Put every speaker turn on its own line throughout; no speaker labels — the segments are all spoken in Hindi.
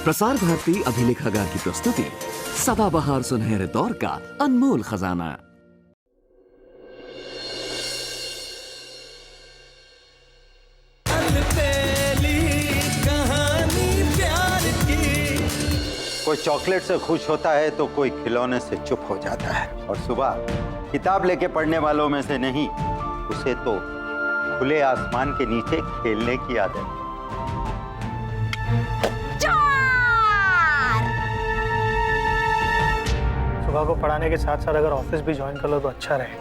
प्रसार भारती अभिलेखागार की प्रस्तुति सदाबहार सुनहरे दौर का अनमोल खजाना।
कोई चॉकलेट से खुश होता है तो कोई खिलौने से चुप हो जाता है, और सुबह किताब लेके पढ़ने वालों में से नहीं, उसे तो खुले आसमान के नीचे खेलने की आदत।
सुबह को पढ़ाने के साथ साथ अगर ऑफिस भी ज्वाइन कर लो तो अच्छा रहे।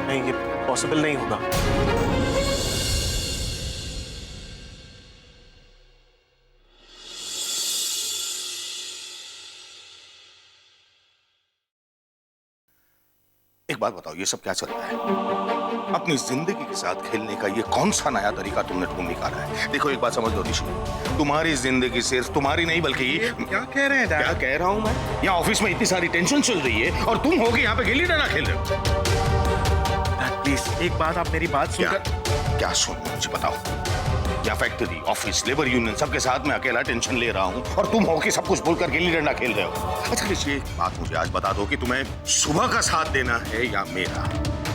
नहीं, ये पॉसिबल नहीं होगा। एक बात बताओ, ये सब क्या चल रहा है? अपनी जिंदगी के साथ खेलने का ये कौन सा नया तरीका तुमने ढूंढ निकाला है? देखो, एक बात समझ लो ऋषि, तुम्हारी जिंदगी सिर्फ तुम्हारी नहीं बल्कि क्या कह रहे हैं? क्या कह रहा हूं मैं? यहाँ ऑफिस में इतनी सारी टेंशन चल रही है और तुम होगे यहाँ पे गिल्ली डंडा खेल रहे हो। प्लीज एक बात, आप मेरी बात सुनकर। क्या सुन, मुझे बताओ। या फैक्ट्री, ऑफिस, लेबर यूनियन, सबके साथ मैं अकेला टेंशन ले रहा हूँ और तुम हो के सब कुछ बोलकर गिल्ली डंडा खेल रहे हो। अच्छा ऋषि, एक बात मुझे आज बता दो कि तुम्हें सुबह का साथ देना है या मेरा?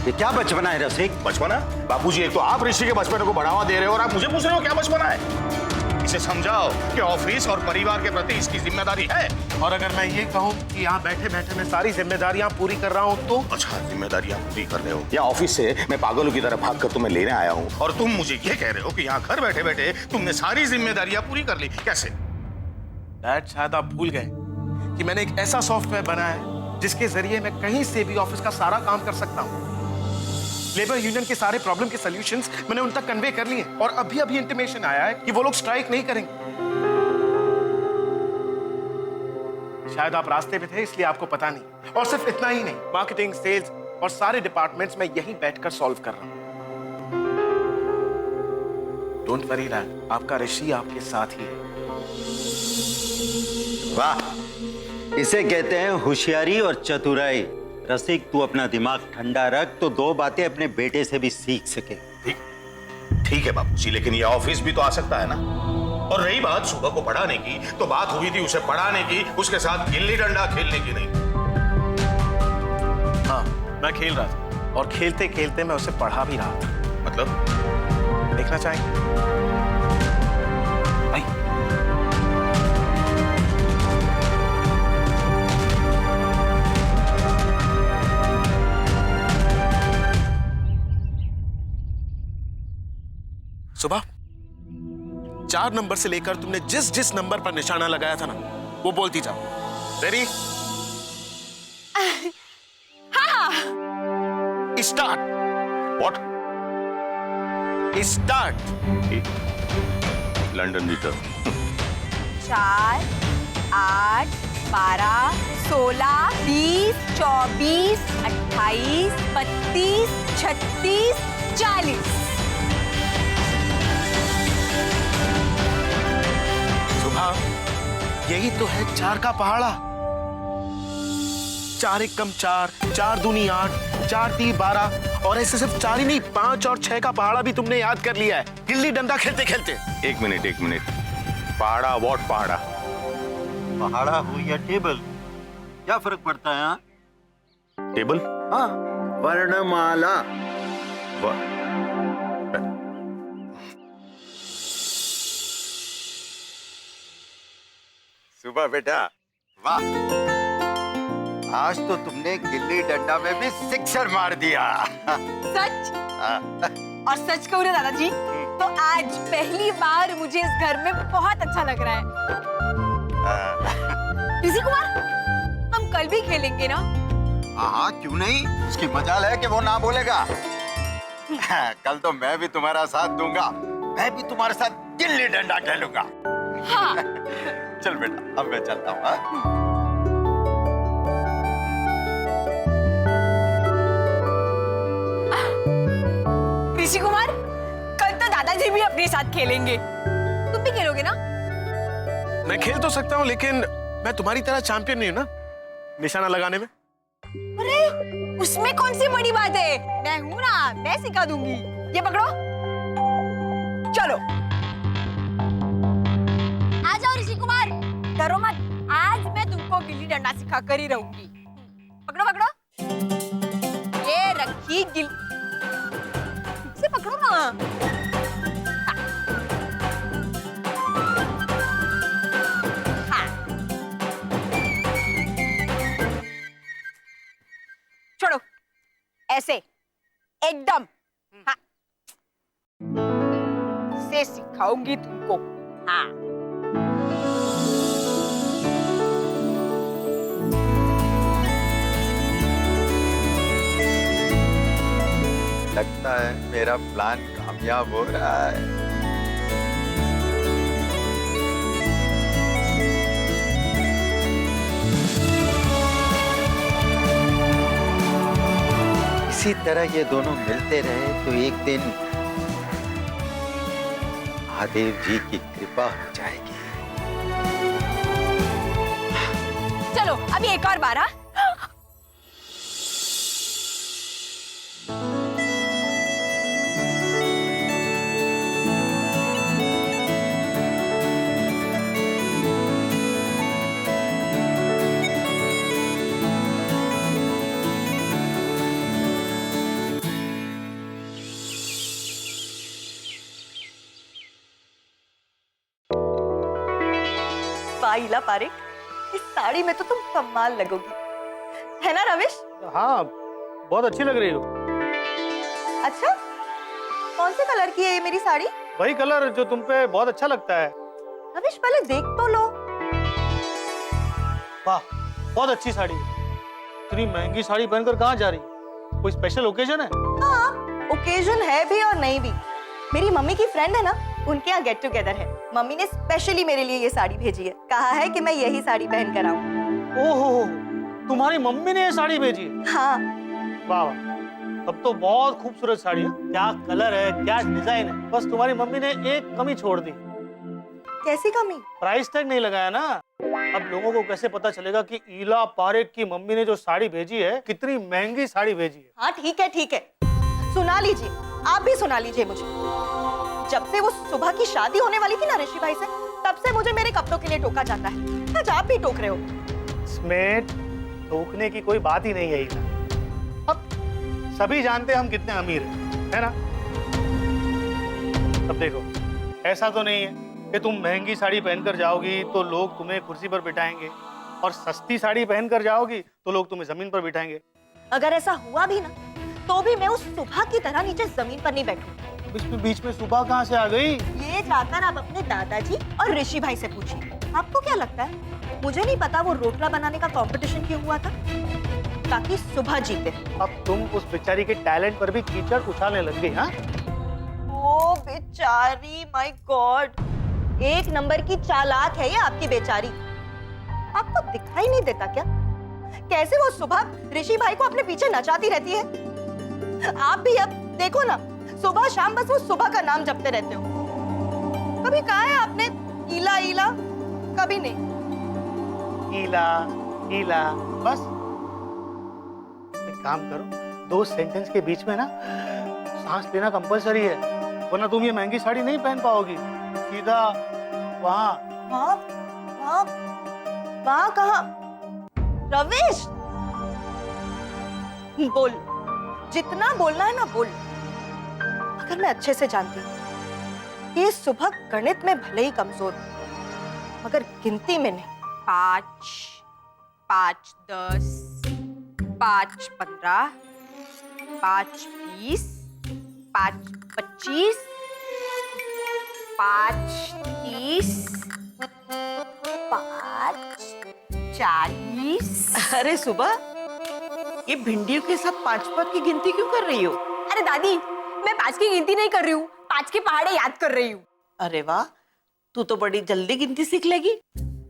ये क्या बचपना है रसिक?
बचपना? बापूजी, एक तो आप ऋषि के बचपने को बढ़ावा दे रहे हो और आप मुझे पूछ रहे हो क्या बचपना है? इसे समझाओ कि ऑफिस और परिवार के प्रति इसकी जिम्मेदारी है। और अगर मैं ये कहूँ कि यहाँ बैठे बैठे मैं सारी जिम्मेदारियां पूरी कर रहा हूँ तो? अच्छा, जिम्मेदारियां पूरी कर रहे हो? या ऑफिस से मैं पागलों की तरह भागकर तुम्हें लेने आया हूँ और तुम मुझे ये कह रहे हो कि यहाँ घर बैठे बैठे तुमने सारी जिम्मेदारियां पूरी कर ली? कैसे? डैड, शायद आप भूल गए कि मैंने एक ऐसा सॉफ्टवेयर बनाया है जिसके जरिए मैं कहीं से भी ऑफिस का सारा काम कर सकता हूँ। लेबर यूनियन के सारे प्रॉब्लम के सॉल्यूशंस मैंने उन तक कन्वे कर लिए और अभी अभी इंटीमेशन आया है कि वो लोग स्ट्राइक नहीं करेंगे। शायद आप रास्ते पे थे इसलिए आपको पता नहीं। और सिर्फ इतना ही नहीं, मार्केटिंग, सेल्स और सारे डिपार्टमेंट्स में यहीं बैठकर सॉल्व कर रहा हूं। डोंट वरी डैड, आपका ऋषि आपके साथ ही है।
वाह, इसे कहते हैं होशियारी और चतुराई। रसिक, तू अपना दिमाग ठंडा रख तो दो बातें अपने बेटे से भी सीख सके।
ठीक है बाबूजी, लेकिन ये ऑफिस भी तो आ सकता है ना। और रही बात सुबह को पढ़ाने की, तो बात हुई थी उसे पढ़ाने की, उसके साथ गिल्ली डंडा खेलने की नहीं। हाँ, मैं खेल रहा था और खेलते खेलते मैं उसे पढ़ा भी रहा था। मतलब देखना चाहेंगे? सुबह 4 नंबर से लेकर तुमने जिस जिस नंबर पर निशाना लगाया था ना, वो बोलती जाओ। रेडी?
हाँ।
Start. What? Start. London return.
4, 8, 12, 16, 20, 24, 28, 32, 36, 40।
यही तो है 4 का पहाड़ा। 4 एक कम 4, 4 दूनी 8, 4 3 12 और ऐसे सिर्फ 4 ही नहीं, 5 और 6 का पहाड़ा भी तुमने याद कर लिया है गिल्ली डंडा खेलते खेलते। एक मिनट, पहाड़ा? व्हाट पहाड़ा?
पहाड़ा हो या टेबल, क्या फर्क पड़ता है? हाँ,
टेबल?
हाँ, वर्णमाला। सुबह बेटा, वाह, आज तो तुमने गिल्ली डंडा में भी सिक्सर मार दिया।
सच? और सच कहूं ना दादाजी, तो आज पहली बार मुझे इस घर में बहुत अच्छा लग रहा है। ऋषि कुमार, हम कल भी खेलेंगे ना?
हाँ, क्यों नहीं? उसकी मजाल है कि वो ना बोलेगा। कल तो मैं भी तुम्हारा साथ दूंगा, मैं भी तुम्हारे साथ गिल्ली डंडा खेलूंगा।
हाँ।
चल बेटा, अब मैं चलता हूँ।
ऋषि कुमार, कल तो दादाजी भी अपने साथ खेलेंगे। तुम भी खेलोगे ना?
मैं खेल तो सकता हूँ, लेकिन मैं तुम्हारी तरह चैंपियन नहीं हूँ ना निशाना लगाने में।
अरे, उसमें कौन सी बड़ी बात है? मैं हूँ ना, मैं सिखा दूंगी। ये पकड़ो, चलो। गिल्ली डंडा सिखा कर ही रहूंगी। पकड़ो पकड़ो, ये रखी से पकड़ो ना। हाँ। छोड़ो, ऐसे एकदम। हाँ, से सिखाऊंगी तुमको। हाँ,
लगता है मेरा प्लान कामयाब हो रहा है। इसी तरह ये दोनों मिलते रहे तो एक दिन महादेव जी की कृपा हो जाएगी।
चलो अभी एक और बार। हाँ,
वाइला पारिक, इस साड़ी में तो तुम कमाल लगोगी, है ना रविश?
हाँ, बहुत अच्छी लग रही हो।
अच्छा, कौन से कलर की है ये मेरी साड़ी?
वही कलर जो तुम पे बहुत अच्छा लगता है।
रविश पहले देख तो लो।
वाह, बहुत अच्छी साड़ी है। इतनी महंगी साड़ी पहनकर कहाँ जा रही? कोई स्पेशल ओकेजन है?
हाँ, ओकेजन है भी और नहीं भी। मेरी मम्मी की फ्रेंड है ना, उनके यहाँ गेट टुगेदर है। मम्मी ने स्पेशली मेरे लिए ये साड़ी भेजी है, कहा है कि मैं यही साड़ी पहन कर आऊं।
ओहो, तुम्हारी मम्मी ने ये साड़ी भेजी है?
हाँ।
वाह वाह, तब तो बहुत खूबसूरत साड़ी है। क्या कलर है, क्या डिजाइन है। बस तुम्हारी मम्मी ने एक कमी छोड़ दी।
कैसी कमी?
प्राइस टैग नहीं लगाया ना। अब लोगों को कैसे पता चलेगा कि ईला पारेख की मम्मी ने जो साड़ी भेजी है कितनी महंगी साड़ी भेजी है।
हाँ ठीक है ठीक है, सुना लीजिए, आप भी सुना लीजिए मुझे। जब से वो सुबह की शादी होने वाली थी ना ऋषि भाई से, तब से मुझे मेरे कपड़ों के लिए टोका जाता है। आज आप भी टोक रहे हो।
इसमें टोकने की कोई बात ही नहीं है ईला। अब सभी जानते हैं हम कितने अमीर हैं, है ना? अब देखो, ऐसा तो नहीं है कि तुम महंगी साड़ी पहनकर जाओगी तो लोग तुम्हें कुर्सी पर बिठाएंगे, और सस्ती साड़ी पहनकर जाओगी तो लोग तुम्हें जमीन पर बिठाएंगे।
अगर ऐसा हुआ भी ना, तो भी मैं उस सुबह की तरह नीचे जमीन पर नहीं बैठूंगी।
बीच में सुबह कहाँ से आ गई?
ये जाकर आप अपने दादाजी और ऋषि भाई से पूछिए। आपको क्या लगता है, मुझे नहीं पता वो रोटला बनाने का कंपटीशन क्यों हुआ था? ताकि सुबह जीते।
अब तुम उस बेचारी के टैलेंट पर भी कीचड़ उछालने लग गई। हाँ,
ओ बेचारी, माय गॉड, एक नंबर की चालाक है ये आपकी बेचारी। आपको दिखाई नहीं देता क्या कैसे वो सुबह ऋषि भाई को अपने पीछे नचाती रहती है? आप भी अब देखो ना, सुबह शाम बस वो सुबह का नाम जपते रहते हो। कभी कहा है आपने ईला ईला? कभी नहीं।
ईला ईला, बस एक काम करो, 2 सेंटेंस के बीच में ना सांस लेना कंपलसरी है, वरना तुम ये महंगी साड़ी नहीं पहन पाओगी। सीधा वहाँ।
वहाँ वहाँ वहाँ कहाँ? रविश, बोल, जितना बोलना है ना बोल। अगर मैं अच्छे से जानती हूँ ये सुबह गणित में भले ही कमजोर हो, मगर गिनती में नहीं।
5, 5, 10, 5, 15, 5, 20, 5, 25, 5, 30, 5, 40।
अरे सुबह, ये भिंडियों के साथ 5 की गिनती क्यों कर रही हो?
अरे दादी, मैं 5 की गिनती नहीं कर रही हूँ, 5 के पहाड़े याद कर रही हूँ।
अरे वाह, तू तो बड़ी जल्दी गिनती सीख लेगी।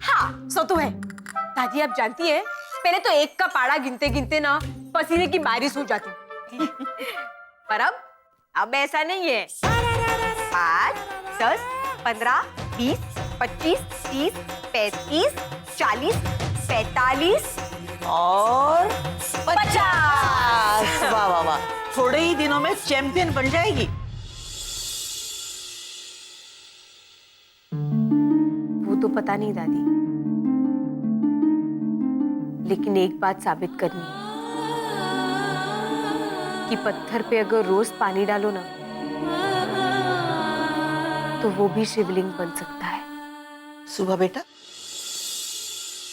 हाँ, सो तो है। दादी आप जानती है, पहले तो 1 का पहाड़ा गिनते गिनते ना पसीने की बारिश हो जाती पर अब ऐसा नहीं है। 5, 10, 15, 20, 25, 30, 35, 40, 45
और 50। वाह वाह वाह, थोड़े ही दिनों में चैंपियन बन जाएगी।
वो तो पता नहीं दादी, लेकिन एक बात साबित करनी है कि पत्थर पे अगर रोज पानी डालो ना तो वो भी शिवलिंग बन सकता है।
सुबह बेटा,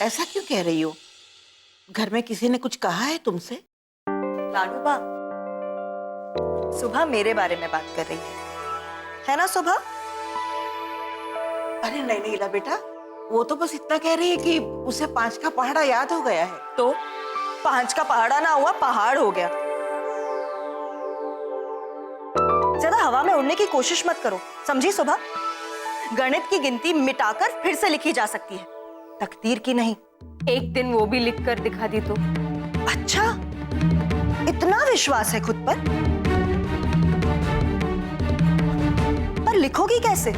ऐसा क्यों कह रही हो? घर में किसी ने कुछ कहा है तुमसे?
लाडू बा, सुबह मेरे बारे में बात कर रही है ना सुबह?
अरे नहीं नहीं ला बेटा, वो तो बस इतना कह रही है कि उसे 5 का पहाड़ा याद हो गया है।
तो 5 का पहाड़ा ना हुआ, पहाड़ हो गया। ज्यादा हवा में उड़ने की कोशिश मत करो, समझी सुबह? गणित की गिनती मिटाकर फिर से लिखी जा सकती है, तकदीर की नहीं।
एक दिन वो भी लिख कर दिखा दी तो?
अच्छा, इतना विश्वास है खुद पर लिखोगी कैसे?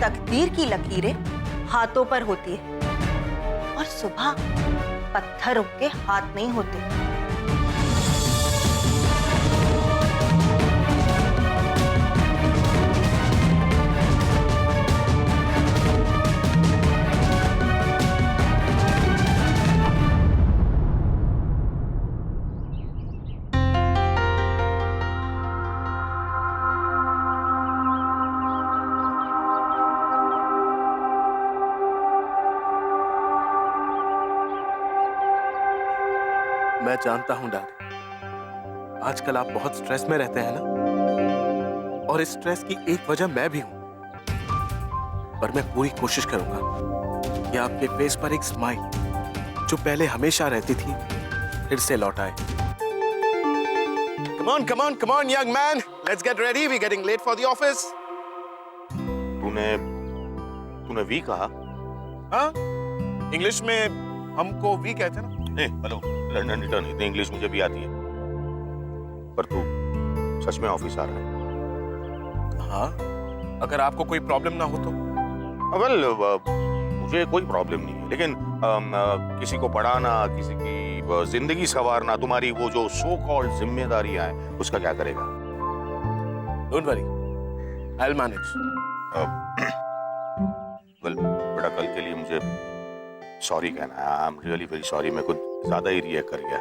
तकदीर की लकीरें हाथों पर होती है और सुबह पत्थरों के हाथ नहीं होते।
मैं जानता हूं डैड, आजकल आप बहुत स्ट्रेस में रहते हैं ना, और इस स्ट्रेस की एक वजह मैं भी हूं। पर मैं पूरी कोशिश करूंगा कि आपके फेस पर एक स्माइल जो पहले हमेशा रहती थी फिर से लौट आए। Come on, young man. Let's get ready. We're getting late for the office.
तूने वी कहा?
हाँ? इंग्लिश में हमको वी कहते हैं ना?
हेलो, लंदन रिटर्न, इतनी इंग्लिश मुझे भी आती है। पर तू सच में ऑफिस आ रहा है?
हाँ, अगर आपको कोई प्रॉब्लम ना हो तो।
वेल, मुझे कोई प्रॉब्लम नहीं है, लेकिन किसी को पढ़ाना, किसी की जिंदगी संवारना, तुम्हारी वो जो सो कॉल्ड जिम्मेदारियां हैं, उसका क्या करेगा?
Don't worry, I'll manage.
Well, बेटा, कल के लिए मुझे सॉरी कहना है। I am really very sorry, मैं कुछ ज्यादा ही रिएक्ट कर गया।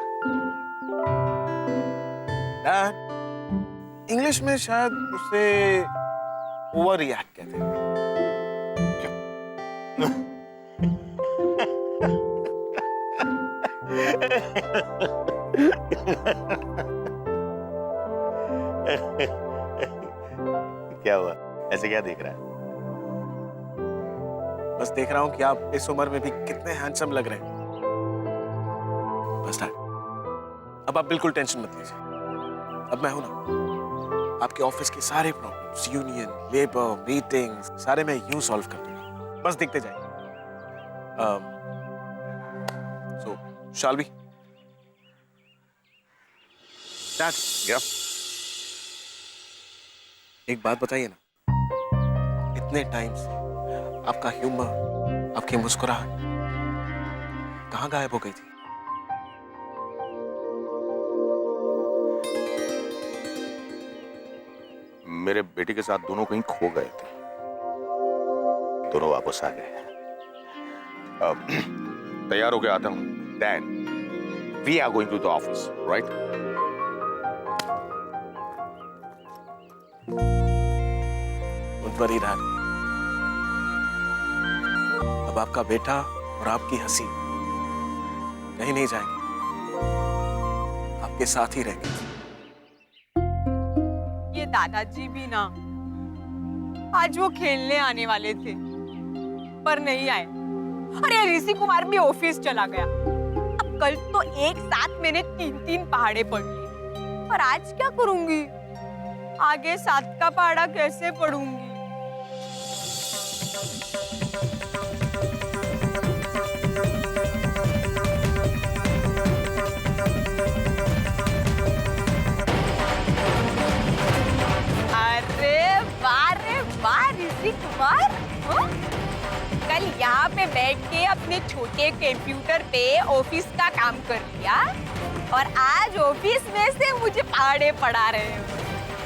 डैड, इंग्लिश में शायद उसे ओवर रिएक्ट कहते हैं।
क्या हुआ? ऐसे क्या देख रहा है?
बस देख रहा हूं कि आप इस उम्र में भी कितने हैंडसम लग रहे हैं। बस डैड, अब आप बिल्कुल टेंशन मत लीजिए। अब मैं हूं ना, आपके ऑफिस के सारे प्रॉब्लम्स, यूनियन, लेबर, मीटिंग्स, सारे मैं यूं सॉल्व कर दूंगा। बस देखते जाइए। सो शैल वी? डैड,
क्या?
एक बात बताइए ना, इतने टाइम से आपका ह्यूमर, आपकी मुस्कुराहट कहाँ गायब हो गई थी?
मेरे बेटे के साथ दोनों कहीं खो गए थे, दोनों वापस आ गए। तैयार होके आता हूँ। Dan, we are going to the office, right?
Don't worry, Dad. अब आपका बेटा और आपकी हंसी कहीं नहीं जाएंगे, आपके साथ ही रहेंगे।
ये दादाजी भी ना, आज वो खेलने आने वाले थे पर नहीं आए। अरे ऋषि कुमार भी ऑफिस चला गया। अब कल तो एक साथ मैंने 3 पहाड़े पढ़ लिए, और आज क्या करूंगी? आगे 7 का पहाड़ा कैसे पढ़ूंगी? अरे वाह ऋषि कुमार, कल यहाँ पे बैठ के अपने छोटे कंप्यूटर पे ऑफिस का काम कर लिया, और आज ऑफिस में से मुझे पहाड़े पढ़ा रहे हो।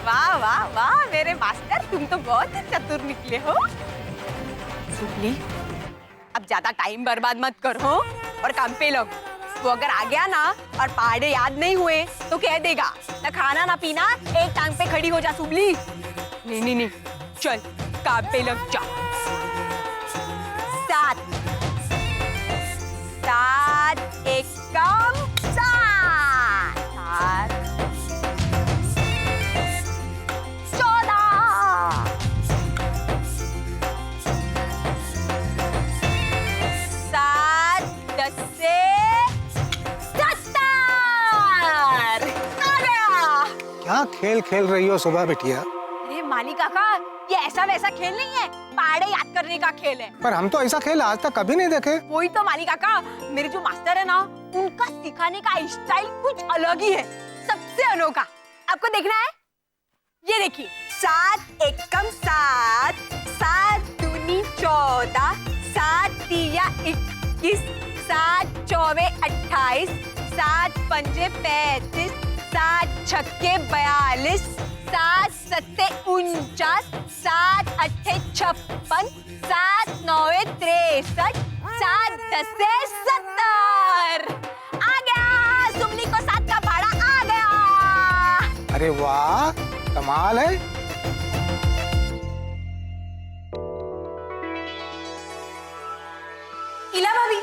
वाह वाह वाह मेरे मास्टर, तुम तो बहुत ही चतुर निकले हो। सुगली, अब ज्यादा टाइम बर्बाद मत करो। और काम पे लग। वो अगर आ गया ना और पहाड़े याद नहीं हुए तो कह देगा ना खाना ना पीना, एक टांग पे खड़ी हो जा सुबली। नहीं नहीं नहीं, चल काम पे लग जा। 7 7 एकम 7 14 7 10 से 70 आ गया।
क्या खेल खेल रही हो सुबह बिटिया?
अरे माली काका, ये ऐसा वैसा खेल नहीं है, पहाड़े याद करने का खेल है।
पर हम तो ऐसा खेल आज तक कभी नहीं देखे।
वही तो माली काका, मेरे जो मास्टर है ना, उनका सिखाने का स्टाइल कुछ अलग ही है, सबसे अनोखा। आपको देखना है? ये देखिए, 7 एकम 7 7 दूनी 14 7 तिया 21 7 चौवे 28 7 पंजे 35 7 छक्के 42 7 सत्ते 49 7 अट्ठे 56 7 नौवे 63 7 10 70 आ गया। सुमली को 7 का भाड़ा आ गया।
अरे वाह, कमाल है।
इला भाभी,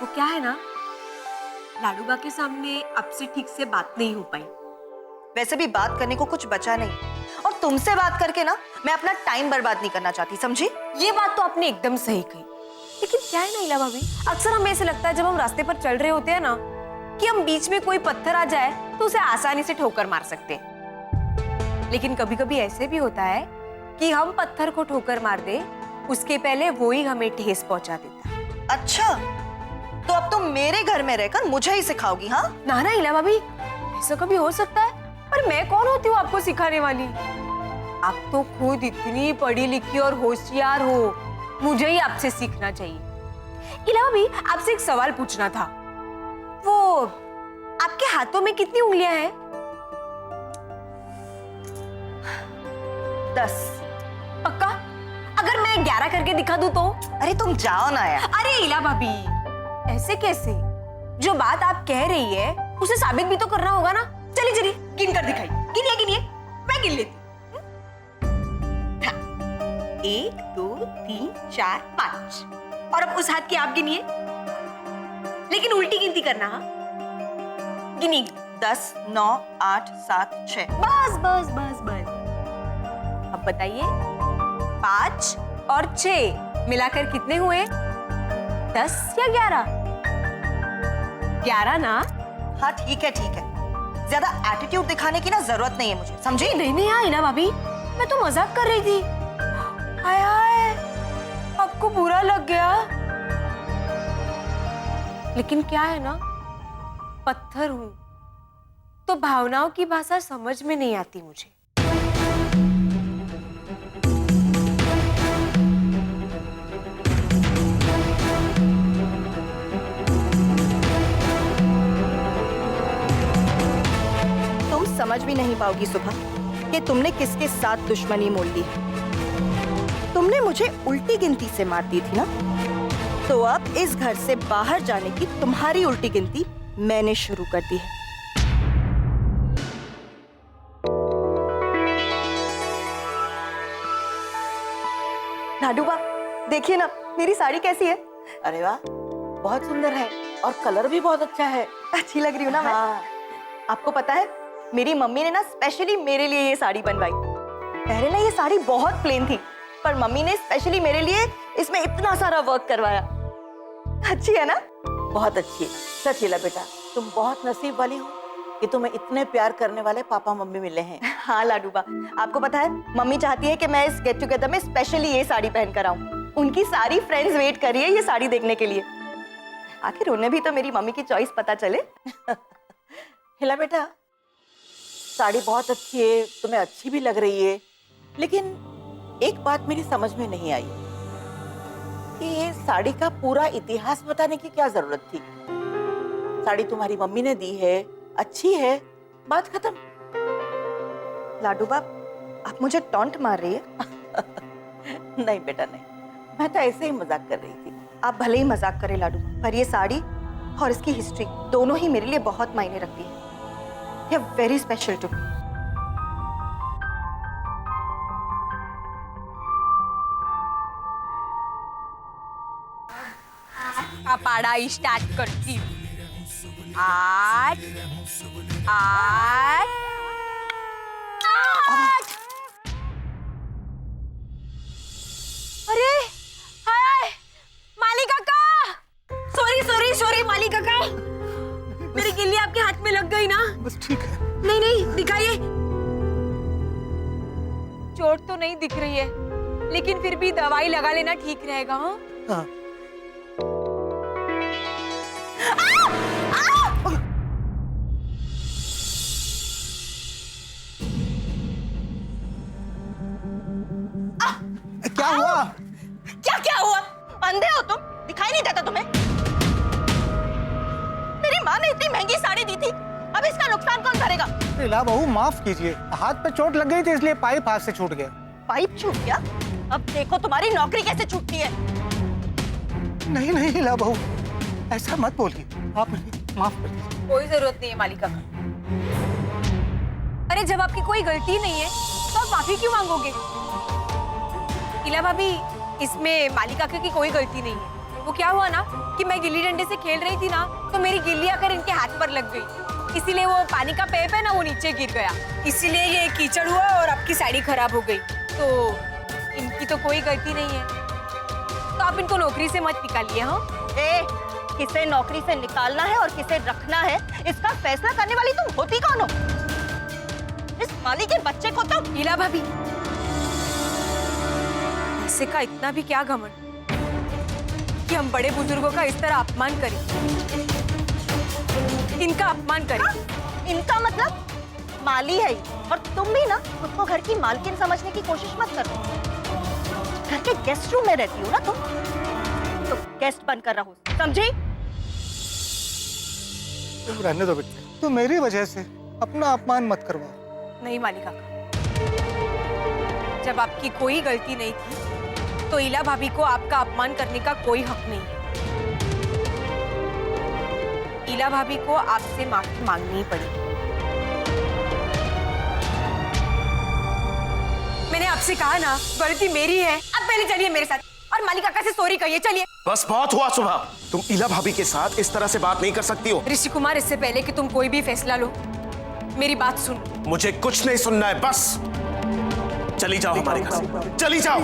वो क्या है ना, लाडूबा के सामने अब से ठीक से बात नहीं हो पाई।
वैसे भी बात करने को कुछ बचा नहीं, और तुमसे बात करके ना मैं अपना टाइम बर्बाद नहीं करना चाहती, समझी?
ये बात तो आपने एकदम सही कही। लेकिन क्या है ना इला भाभी, अक्सर हमें ऐसे लगता है जब हम रास्ते पर चल रहे होते हैं ना, कि हम बीच में कोई पत्थर आ जाए तो उसे आसानी से ठोकर मार सकते हैं। लेकिन कभी कभी ऐसे भी होता है कि हम पत्थर को ठोकर मार दे, उसके पहले वो ही हमें ठेस पहुंचा देता है।
अच्छा, तो अब तुम मेरे घर में रहकर मुझे ही सिखाओगी? हाँ
ना ना इला भाभी, ऐसा कभी हो सकता है? पर मैं कौन होती हूँ आपको सिखाने वाली? आप तो खुद इतनी पढ़ी लिखी और होशियार हो, मुझे ही आपसे सीखना चाहिए। इला भाभी, आपसे एक सवाल पूछना था। वो आपके हाथों में कितनी उंगलियां हैं?
10।
पक्का? अगर मैं 11 करके दिखा दूं तो?
अरे तुम जाओ ना यार।
अरे इला भाभी, ऐसे कैसे? जो बात आप कह रही है उसे साबित भी तो करना होगा ना। चलिए चलिए, गिन कर दिखाइए। गिनिए गिनिए, मैं गिन लेती। 1 2 3 4 5। और अब उस हाथ की आप गिनिए, लेकिन उल्टी गिनती करना। हाँ, गिनिए।
10 9 8 7 6।
बस बस बस बस। अब बताइए, 5 और 6 मिलाकर कितने हुए? 10 या 11? 11 ना?
हाँ ठीक है ठीक है, ज्यादा एटीट्यूड दिखाने की ना जरूरत नहीं है मुझे, समझी?
नहीं नहीं हाँ इना भाभी, मैं तो मजाक कर रही थी। हाय हाय, आपको बुरा लग गया। लेकिन क्या है ना, पत्थर हूं तो भावनाओं की भाषा समझ में नहीं आती मुझे।
तुम समझ भी नहीं पाओगी सुबह कि तुमने किसके साथ दुश्मनी मोल ली है। तुमने मुझे उल्टी गिनती से मार दी थी ना, तो अब इस घर से बाहर जाने की तुम्हारी उल्टी गिनती मैंने शुरू कर दी है। लाडूबा, देखिए ना मेरी साड़ी कैसी है?
अरे वाह, बहुत सुंदर है और कलर भी बहुत अच्छा है।
अच्छी लग रही हूँ ना मैं?
हाँ।
आपको पता है, मेरी मम्मी ने ना स्पेशली मेरे लिए ये साड़ी बनवाई। पहले ना ये साड़ी बहुत प्लेन थी, पर मम्मी ने स्पेशली मेरे लिए इसमें इतना सारा वर्क करवाया। अच्छी है ना?
बहुत अच्छी है। सच है बेटा, तुम बहुत नसीब वाली हो कि तुम्हें इतने प्यार करने वाले पापा मम्मी मिले हैं।
हाँ लाडूबा, आपको पता है मम्मी चाहती है कि मैं इस गेट टुगेदर में स्पेशली ये साड़ी पहन कर आऊं। उनकी सारी फ्रेंड्स वेट कर रही है ये साड़ी देखने के लिए। आखिर उन्हें भी तो मेरी मम्मी की चॉइस पता चले।
हिला बेटा, साड़ी बहुत अच्छी है, तुम्हें अच्छी भी लग रही है, लेकिन एक बात मेरी समझ में नहीं आई कि ये साड़ी का पूरा इतिहास बताने की क्या जरूरत थी। साड़ी तुम्हारी मम्मी ने दी है, अच्छी है, बात खत्म।
लाडूबा, आप मुझे टॉन्ट मार रही है?
नहीं बेटा नहीं, मैं तो ऐसे ही मजाक कर रही थी।
आप भले ही मजाक करें लाडू, पर ये साड़ी और इसकी हिस्ट्री दोनों ही मेरे लिए बहुत मायने रखती है। ये वेरी स्पेशल टू मी।
का पाड़ा स्टार्ट करती हूँ। 8 8 8। अरे हाय माली काका, सॉरी सॉरी सॉरी माली काका, मेरी गिल्ली आपके हाथ में लग गई ना?
बस ठीक है।
नहीं नहीं दिखाइए। चोट तो नहीं दिख रही है, लेकिन फिर भी दवाई लगा लेना ठीक रहेगा। हाँ
हाँ। क्या हुआ?
क्या क्या हुआ? अंधे हो तुम? दिखाई नहीं देता तुम्हें? मेरी माँ ने इतनी महंगी साड़ी दी थी, अब इसका नुकसान कौन करेगा?
ला बहू माफ कीजिए, हाथ पे चोट लग गई थी इसलिए पाइप हाथ से छूट गया।
पाइप छूट गया? अब देखो तुम्हारी नौकरी कैसे छूटती है।
नहीं नहीं ला बहू, ऐसा मत बोलिए, आप मुझे माफ कर दीजिए।
कोई जरूरत नहीं है मालिका का। अरे जब आपकी कोई गलती नहीं है तो आप माफी क्यों मांगोगे? इला भाभी, इसमें मालिका की कोई गलती नहीं है। वो क्या हुआ ना कि मैं गिल्ली डंडे से खेल रही थी ना, तो मेरी गिल्ली आकर इनके हाथ पर लग गई, इसीलिए वो पानी का पाइप है ना वो नीचे गिर गया, इसीलिए ये कीचड़ हुआ और आपकी साड़ी खराब हो गई। तो इनकी तो कोई गलती नहीं है, तो आप इनको नौकरी से मत निकालिए। हाँ
किसे नौकरी से निकालना है और किसे रखना है, इसका फैसला करने वाली तुम होती कौन हो? इस माली के बच्चे को तो।
इला भाभी, पैसे का इतना भी क्या घमंड कि हम बड़े बुजुर्गों का इस तरह अपमान करें, इनका अपमान करें।
इनका मतलब माली है ये। और तुम भी ना खुद को घर की मालकिन समझने की कोशिश मत करो। घर के गेस्ट रूम में रहती हो ना तुम, तो गेस्ट बनकर रहो, समझी?
तुम रहने दो बेटे, तुम मेरी वजह से अपना अपमान मत करवाओ।
नहीं मालिका का, जब आपकी कोई गलती नहीं थी तो इला भाभी को आपका अपमान करने का कोई हक नहीं है। इला भाभी को आपसे माफी मांगनी पड़ी। मैंने आपसे कहा ना गलती मेरी है। अब पहले चलिए मेरे साथ और मालिका का से सॉरी कहिए। चलिए।
बस बहुत हुआ सुबह, तुम इला भाभी के साथ इस तरह से बात नहीं कर सकती हो।
ऋषि कुमार, इससे पहले कि तुम कोई भी फैसला लो, मेरी बात सुन।
मुझे कुछ नहीं सुनना है, बस चली जाओ हमारे घर से, चली जाओ।